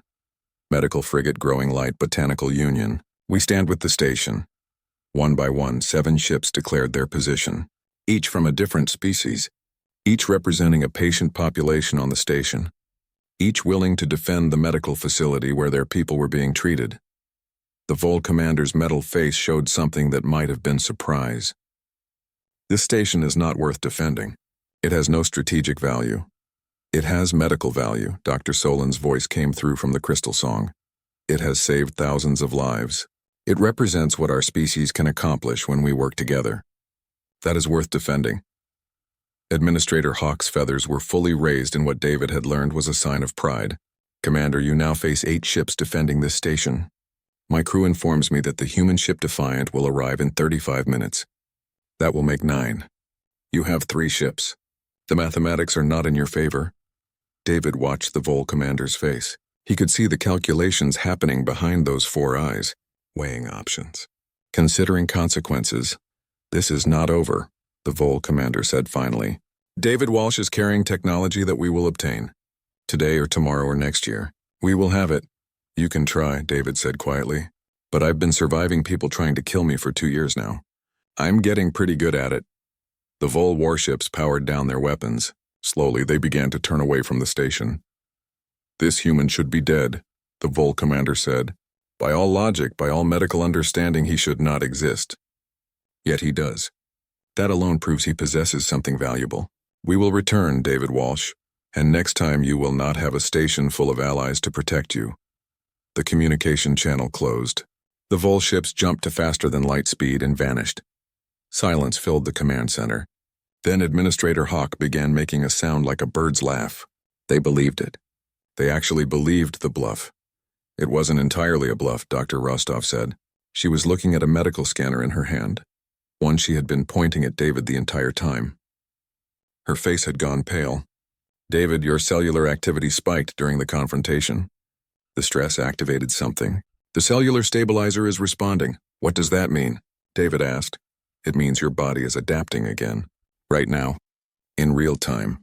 Medical frigate Growing Light Botanical Union. We stand with the station. One by one, 7 ships declared their position, each from a different species, each representing a patient population on the station, each willing to defend the medical facility where their people were being treated. The Vol commander's metal face showed something that might have been surprise. This station is not worth defending. It has no strategic value. It has medical value, Dr. Solin's voice came through from the Crystal Song. It has saved thousands of lives. It represents what our species can accomplish when we work together. That is worth defending. Administrator Hawk's feathers were fully raised in what David had learned was a sign of pride. Commander, you now face 8 ships defending this station. My crew informs me that the human ship Defiant will arrive in 35 minutes. That will make 9. You have 3 ships. The mathematics are not in your favor. David watched the Vol commander's face. He could see the calculations happening behind those 4 eyes, weighing options. Considering consequences, this is not over, the Vol commander said finally. David Walsh is carrying technology that we will obtain. Today or tomorrow or next year. We will have it. You can try, David said quietly. But I've been surviving people trying to kill me for 2 years now. I'm getting pretty good at it. The Vol warships powered down their weapons. Slowly, they began to turn away from the station. This human should be dead, the Vol commander said. By all logic, by all medical understanding, he should not exist. Yet he does. That alone proves he possesses something valuable. We will return, David Walsh, and next time you will not have a station full of allies to protect you. The communication channel closed. The Vol ships jumped to faster than light speed and vanished. Silence filled the command center. Then Administrator Hawk began making a sound like a bird's laugh. They believed it. They actually believed the bluff. It wasn't entirely a bluff, Dr. Rostov said. She was looking at a medical scanner in her hand, one she had been pointing at David the entire time. Her face had gone pale. David, your cellular activity spiked during the confrontation. The stress activated something. The cellular stabilizer is responding. What does that mean? David asked. It means your body is adapting again. Right now. In real time.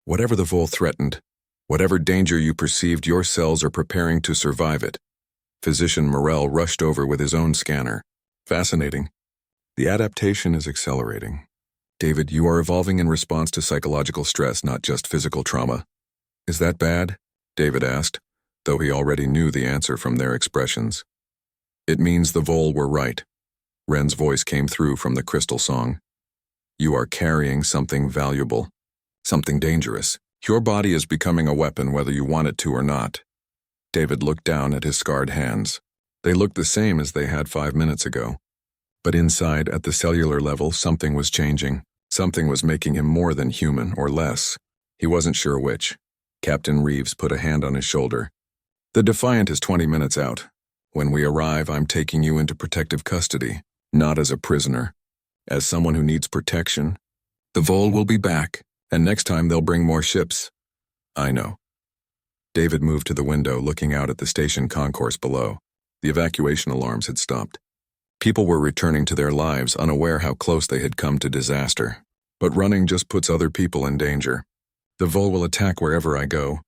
Whatever the Vol threatened, whatever danger you perceived, your cells are preparing to survive it. Physician Morell rushed over with his own scanner. Fascinating. The adaptation is accelerating. David, you are evolving in response to psychological stress, not just physical trauma. Is that bad? David asked, though he already knew the answer from their expressions. It means the Vol were right. Ren's voice came through from the crystal song. You are carrying something valuable, something dangerous. Your body is becoming a weapon whether you want it to or not. David looked down at his scarred hands. They looked the same as they had 5 minutes ago. But inside, at the cellular level, something was changing. Something was making him more than human, or less. He wasn't sure which. Captain Reeves put a hand on his shoulder. The Defiant is 20 minutes out. When we arrive, I'm taking you into protective custody, not as a prisoner. As someone who needs protection. The Vol will be back, and next time they'll bring more ships. I know. David moved to the window, looking out at the station concourse below. The evacuation alarms had stopped. People were returning to their lives, unaware how close they had come to disaster. But running just puts other people in danger. The Vol will attack wherever I go.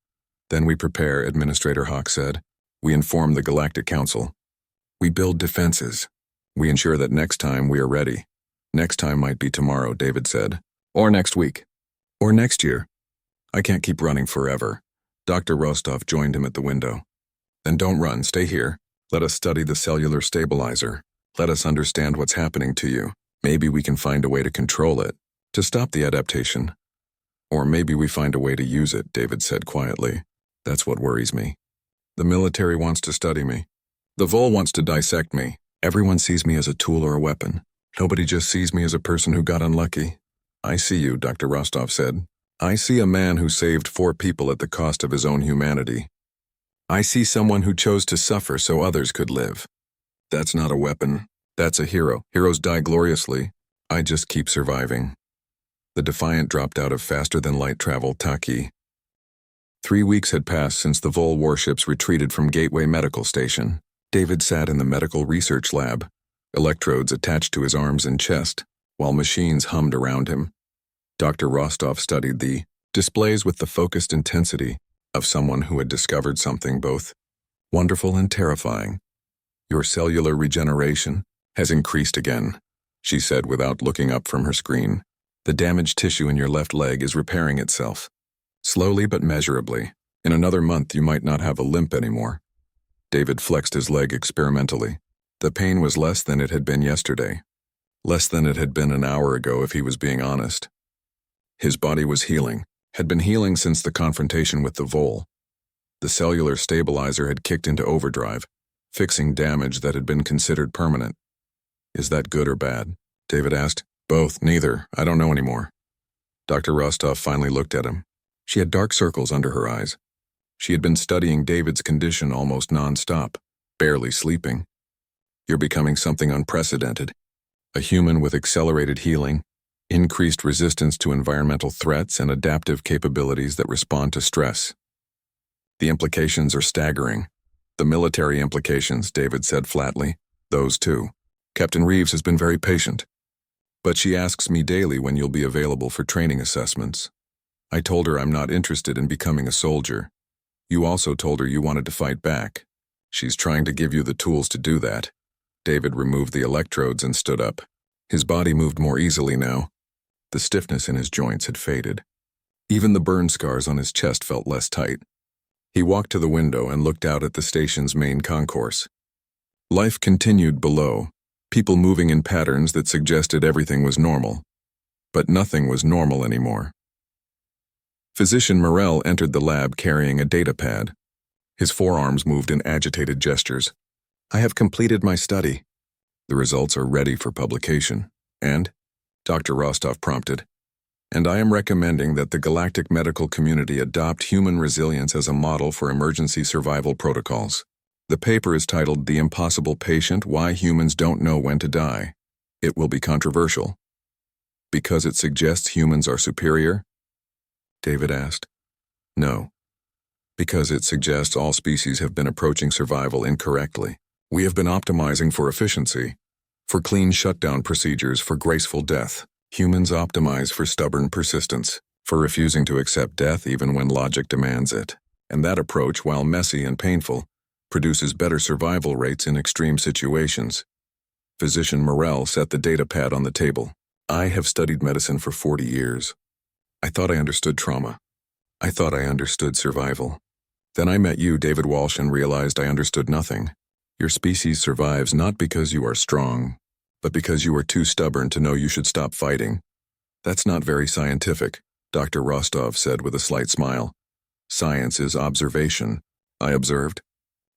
Then we prepare, Administrator Hawk said. We inform the Galactic Council. We build defenses. We ensure that next time we are ready. Next time might be tomorrow, David said. Or next week. Or next year. I can't keep running forever. Dr. Rostov joined him at the window. Then don't run, stay here. Let us study the cellular stabilizer. Let us understand what's happening to you. Maybe we can find a way to control it, to stop the adaptation. Or maybe we find a way to use it, David said quietly. That's what worries me. The military wants to study me. The Vol wants to dissect me. Everyone sees me as a tool or a weapon. Nobody just sees me as a person who got unlucky. I see you, Dr. Rostov said. I see a man who saved 4 people at the cost of his own humanity. I see someone who chose to suffer so others could live. That's not a weapon. That's a hero. Heroes die gloriously. I just keep surviving. The Defiant dropped out of faster-than-light travel Taki. 3 weeks had passed since the Vol warships retreated from Gateway Medical Station. David sat in the medical research lab, electrodes attached to his arms and chest, while machines hummed around him. Dr. Rostov studied the displays with the focused intensity of someone who had discovered something both wonderful and terrifying. Your cellular regeneration has increased again, she said without looking up from her screen. The damaged tissue in your left leg is repairing itself. Slowly but measurably. In another month you might not have a limp anymore. David flexed his leg experimentally. The pain was less than it had been yesterday. Less than it had been an hour ago if he was being honest. His body was healing, had been healing since the confrontation with the Vol. The cellular stabilizer had kicked into overdrive, fixing damage that had been considered permanent. Is that good or bad? David asked. Both, neither. I don't know anymore. Dr. Rostov finally looked at him. She had dark circles under her eyes. She had been studying David's condition almost non-stop, barely sleeping. You're becoming something unprecedented. A human with accelerated healing, increased resistance to environmental threats, and adaptive capabilities that respond to stress. The implications are staggering. The military implications, David said flatly. Those too. Captain Reeves has been very patient. But she asks me daily when you'll be available for training assessments. I told her I'm not interested in becoming a soldier. You also told her you wanted to fight back. She's trying to give you the tools to do that. David removed the electrodes and stood up. His body moved more easily now. The stiffness in his joints had faded. Even the burn scars on his chest felt less tight. He walked to the window and looked out at the station's main concourse. Life continued below, people moving in patterns that suggested everything was normal. But nothing was normal anymore. Physician Morell entered the lab carrying a data pad. His forearms moved in agitated gestures. I have completed my study. The results are ready for publication. And? Dr. Rostov prompted. And I am recommending that the galactic medical community adopt human resilience as a model for emergency survival protocols. The paper is titled The Impossible Patient: Why Humans Don't Know When to Die. It will be controversial. Because it suggests humans are superior? David asked. No. Because it suggests all species have been approaching survival incorrectly. We have been optimizing for efficiency, for clean shutdown procedures, for graceful death. Humans optimize for stubborn persistence, for refusing to accept death even when logic demands it. And that approach, while messy and painful, produces better survival rates in extreme situations. Physician Morell set the data pad on the table. I have studied medicine for 40 years. I thought I understood trauma. I thought I understood survival. Then I met you, David Walsh, and realized I understood nothing. Your species survives not because you are strong, but because you are too stubborn to know you should stop fighting. That's not very scientific, Dr. Rostov said with a slight smile. Science is observation, I observed.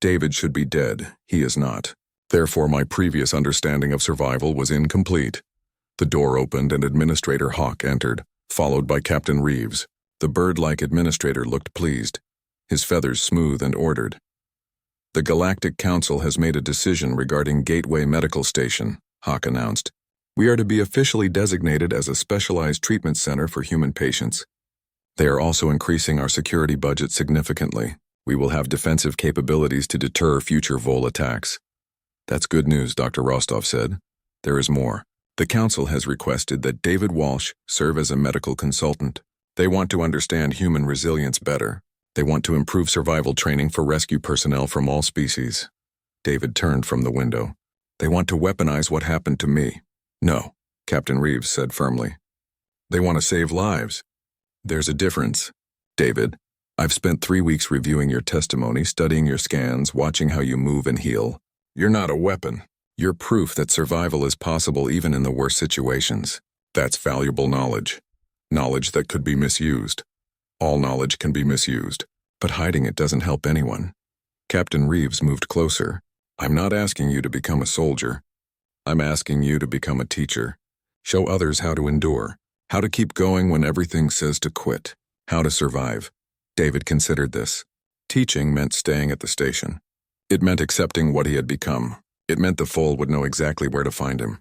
David should be dead. He is not. Therefore, my previous understanding of survival was incomplete. The door opened and Administrator Hawk entered, followed by Captain Reeves. The bird-like administrator looked pleased, his feathers smooth and ordered. The Galactic Council has made a decision regarding Gateway Medical Station, Hawk announced. We are to be officially designated as a specialized treatment center for human patients. They are also increasing our security budget significantly. We will have defensive capabilities to deter future Vol attacks. That's good news, Dr. Rostov said. There is more. The Council has requested that David Walsh serve as a medical consultant. They want to understand human resilience better. They want to improve survival training for rescue personnel from all species. David turned from the window. They want to weaponize what happened to me. No, Captain Reeves said firmly. They want to save lives. There's a difference. David, I've spent 3 weeks reviewing your testimony, studying your scans, watching how you move and heal. You're not a weapon. You're proof that survival is possible even in the worst situations. That's valuable knowledge. Knowledge that could be misused. All knowledge can be misused, but hiding it doesn't help anyone. Captain Reeves moved closer. I'm not asking you to become a soldier. I'm asking you to become a teacher. Show others how to endure, how to keep going when everything says to quit, how to survive. David considered this. Teaching meant staying at the station. It meant accepting what he had become. It meant the Vol would know exactly where to find him.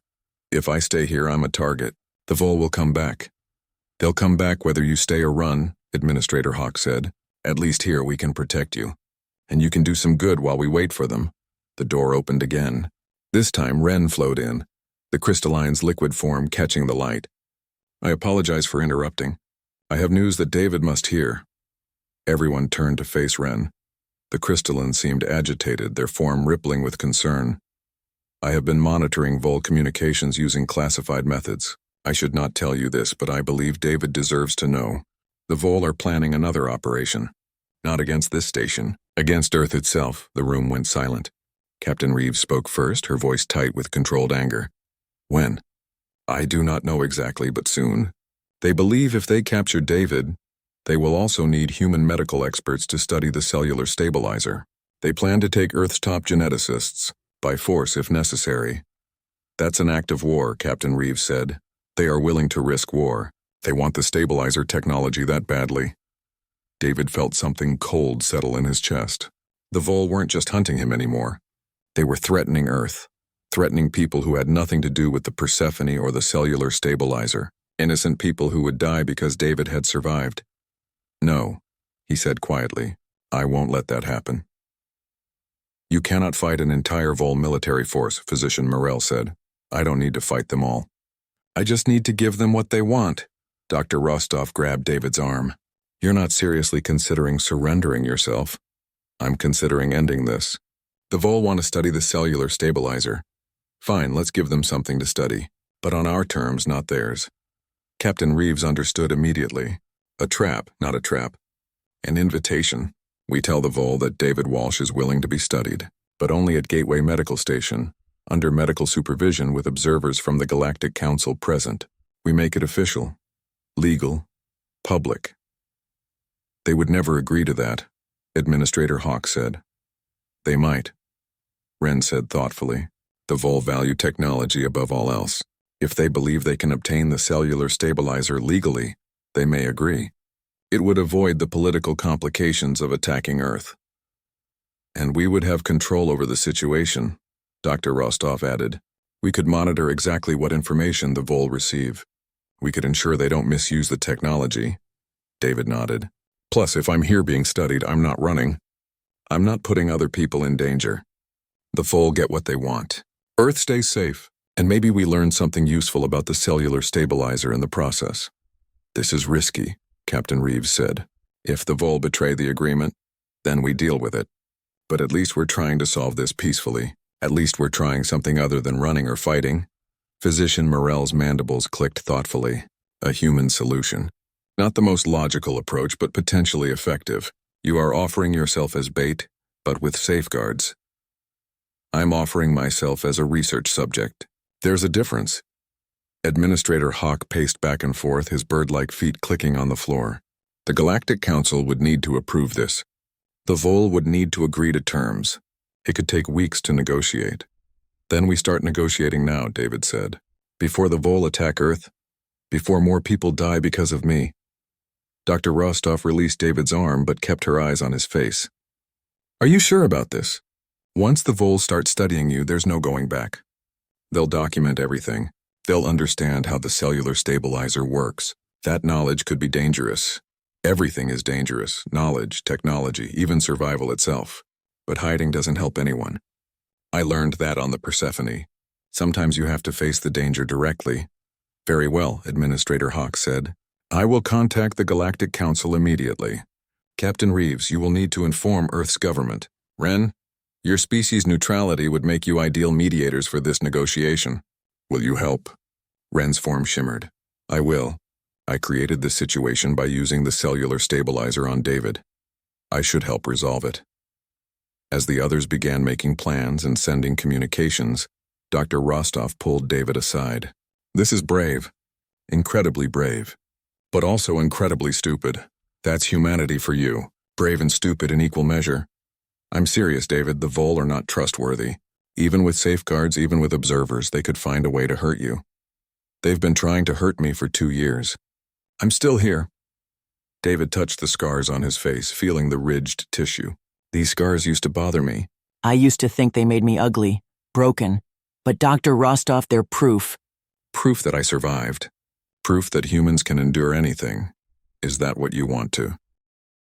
If I stay here, I'm a target. The Vol will come back. They'll come back whether you stay or run, Administrator Hawk said. At least here we can protect you. And you can do some good while we wait for them. The door opened again. This time Ren flowed in, the crystalline's liquid form catching the light. I apologize for interrupting. I have news that David must hear. Everyone turned to face Ren. The crystalline seemed agitated, their form rippling with concern. I have been monitoring Vol communications using classified methods. I should not tell you this, but I believe David deserves to know. The Vol are planning another operation. Not against this station, against Earth itself. The room went silent. Captain Reeves spoke first, her voice tight with controlled anger. When? I do not know exactly, but soon. They believe if they capture David, they will also need human medical experts to study the cellular stabilizer. They plan to take Earth's top geneticists, by force if necessary. That's an act of war, Captain Reeves said. They are willing to risk war. They want the stabilizer technology that badly. David felt something cold settle in his chest. The Vol weren't just hunting him anymore. They were threatening Earth, threatening people who had nothing to do with the Persephone or the cellular stabilizer. Innocent people who would die because David had survived. No, he said quietly. I won't let that happen. You cannot fight an entire Vol military force, Physician Morell said. I don't need to fight them all. I just need to give them what they want. Dr. Rostov grabbed David's arm. You're not seriously considering surrendering yourself. I'm considering ending this. The Vol want to study the cellular stabilizer. Fine, let's give them something to study, but on our terms, not theirs. Captain Reeves understood immediately. A trap, not a trap. An invitation. We tell the Vol that David Walsh is willing to be studied, but only at Gateway Medical Station, under medical supervision with observers from the Galactic Council present. We make it official, legal, public. They would never agree to that, Administrator Hawk said. They might, Wren said thoughtfully. The Vol value technology above all else. If they believe they can obtain the cellular stabilizer legally, they may agree. It would avoid the political complications of attacking Earth. And we would have control over the situation, Dr. Rostov added. We could monitor exactly what information the Vol receive. We could ensure they don't misuse the technology. David nodded. Plus, if I'm here being studied, I'm not running. I'm not putting other people in danger. The Vol get what they want. Earth stays safe, and maybe we learn something useful about the cellular stabilizer in the process. This is risky, Captain Reeves said. If the Vol betray the agreement, then we deal with it. But at least we're trying to solve this peacefully. At least we're trying something other than running or fighting. Physician Morell's mandibles clicked thoughtfully. A human solution. Not the most logical approach, but potentially effective. You are offering yourself as bait, but with safeguards. I'm offering myself as a research subject. There's a difference. Administrator Hawk paced back and forth, his bird-like feet clicking on the floor. The Galactic Council would need to approve this. The Vol would need to agree to terms. It could take weeks to negotiate. Then we start negotiating now, David said. Before the Vol attack Earth. Before more people die because of me. Dr. Rostov released David's arm but kept her eyes on his face. Are you sure about this? Once the Vol start studying you, there's no going back. They'll document everything. They'll understand how the cellular stabilizer works. That knowledge could be dangerous. Everything is dangerous. Knowledge, technology, even survival itself. But hiding doesn't help anyone. I learned that on the Persephone. Sometimes you have to face the danger directly. Very well, Administrator Hawk said. I will contact the Galactic Council immediately. Captain Reeves, you will need to inform Earth's government. Wren, your species' neutrality would make you ideal mediators for this negotiation. Will you help? Wren's form shimmered. I will. I created this situation by using the cellular stabilizer on David. I should help resolve it. As the others began making plans and sending communications, Dr. Rostov pulled David aside. This is brave. Incredibly brave. But also incredibly stupid. That's humanity for you. Brave and stupid in equal measure. I'm serious, David. The Vol are not trustworthy. Even with safeguards, even with observers, they could find a way to hurt you. They've been trying to hurt me for 2 years. I'm still here. David touched the scars on his face, feeling the ridged tissue. These scars used to bother me.
I used to think they made me ugly, broken. But Dr. Rostov, they're proof.
Proof that I survived. Proof that humans can endure anything. Is that what you want to?